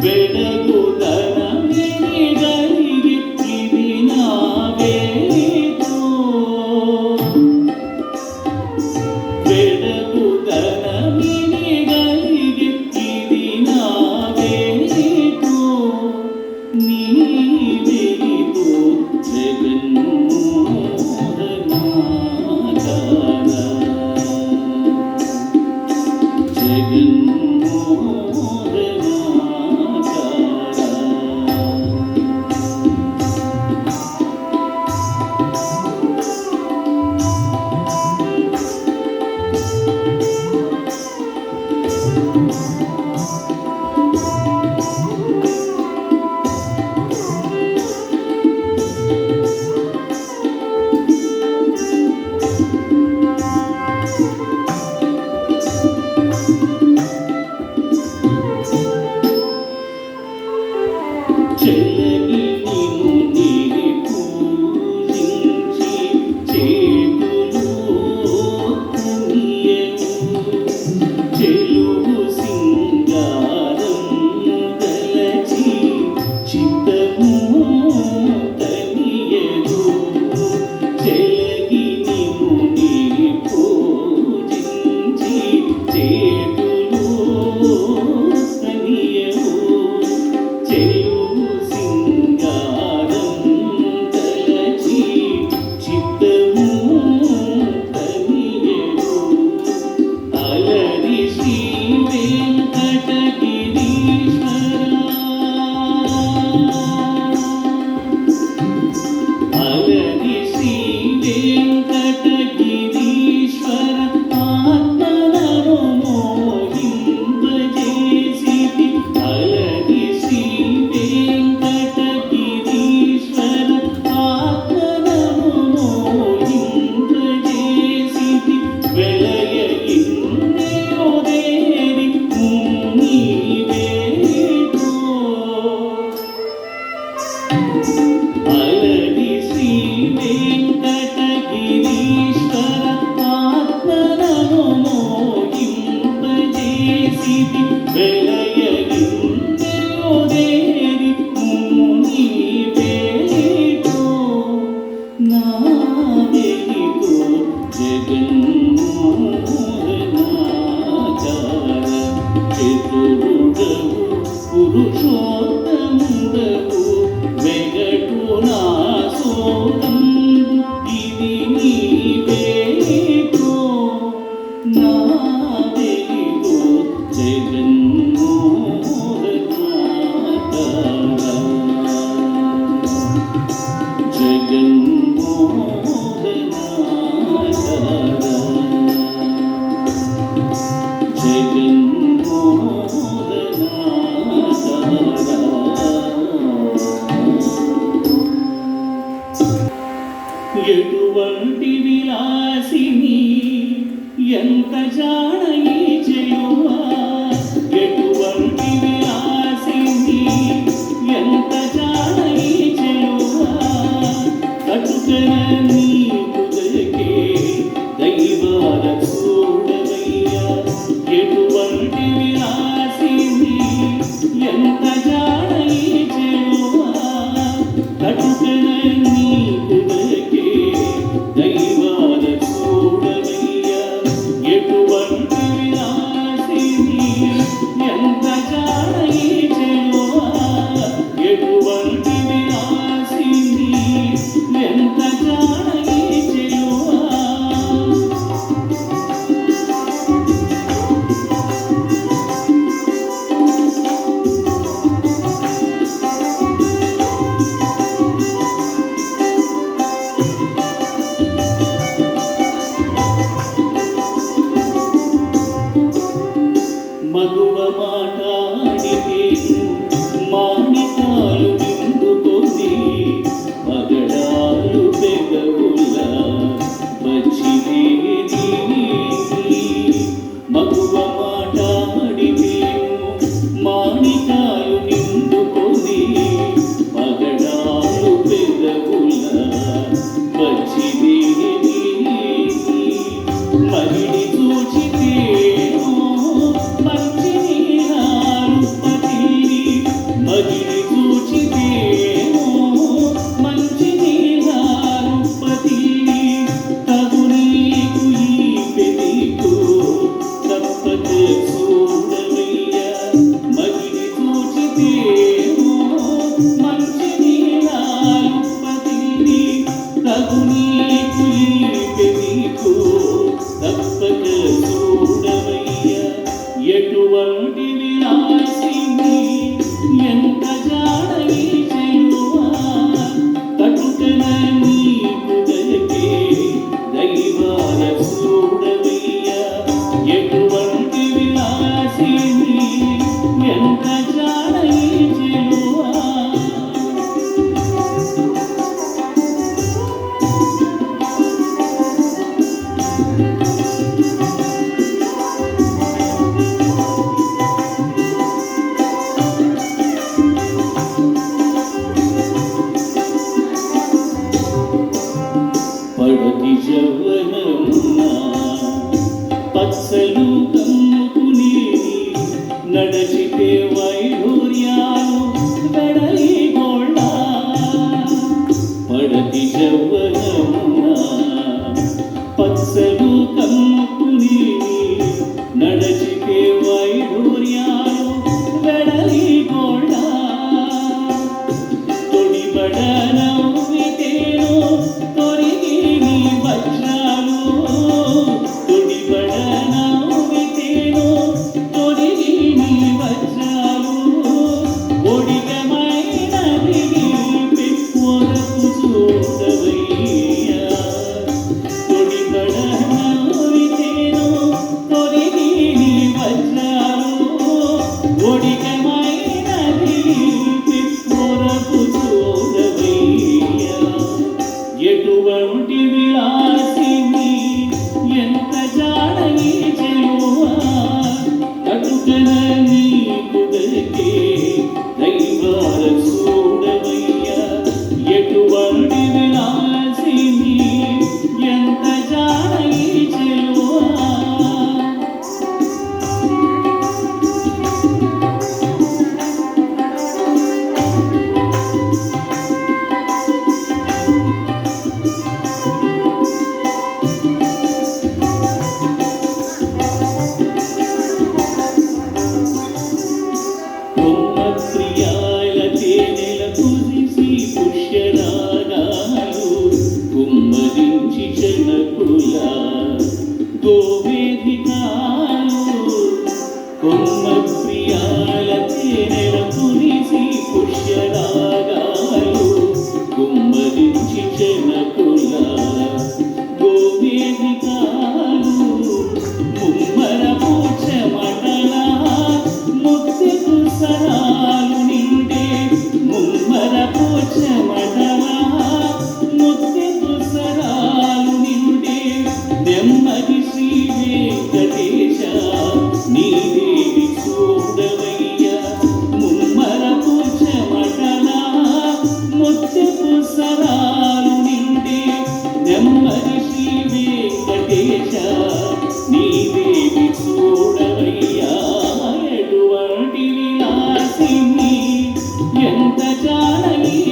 వెలుగుదనమే గలిగి ఇది నా వేదో పురుషోత్తముడవు వెగటు నా సోదం ఇది నీవేతో నా వెలిగో జగన్మోహనాకార ఎటువంటి విలాసిని ఎంత జానయి చెలువా ఎటువంటి విలాసిని ఎంత జానయి చెలువా కటుకన నీకు దొరికే దైవాల చూడవయ్యా ఎటువంటి విలాసిని ఎంత జానయి చెలువా కటుకన నీకు దొరికే దైవాల చూడవయ్యా ఎటువంటి విలాసిని ఎంత జానయి చెలువా ఎటువంటి విలాసిని ఎంత జానయి చెలువా మగువ మాటాడితేను మాణికాలు నిండుకొని పగడాలు పెగవులా వచ్చిదేది మగువ మాటాడితేను మాణికాలు నిండుకొని పగడాలు పెగవులా వచ్చిదేది మగిడి చూచితేను మగిడి చూచితేను మంచి నీలారుపతి తగు నీకు ఈ పెదికు తప్పక చూడవయ్యా మగిడి చూచితేను మంచి నీలారుపతి తగు నీకు ఈ పెదికు తప్పక చూడవయ్యా ఎటువంటి విలాసిని ఎంత జానయి చెలువా కటుకన నీకు దొరికే దైవాల చూడవయ్యా ఎటువంటి విలాసిని ఎంత జానయి చెలువా పడతి జవ్వనమునా పచ్చలు కమ్ముకుని నడచితే వైఢూర్యాలు వెడలి గోళ్ళ పడతి జవ్వనమునా పచ్చలు కమ్ముకుని నడచితే వైఢూర్యాలు వెడలి గోళ్ళ తొడిబడనవ్వితేను తొరిగి నీ వజ్రాలు తొడిబడనవ్వితేను తొరిగి నీ వజ్రాలు ఒడిగమైనది పెక్కువరకు చూడవయ్యా తొడిబడనవ్వితేను తొరిగి నీ వజ్రాలు ఒడిగమైనది పెక్కువరకు చూడవయ్యా ఎటువంటి విలాసిని ఎంత జానయి చెలువా కటుకన నీకు దొరికే దైవాల చూడవయ్యా ఎటువంటి విలాసిని ఎంత జానయి చెలువా ఎంత జానవి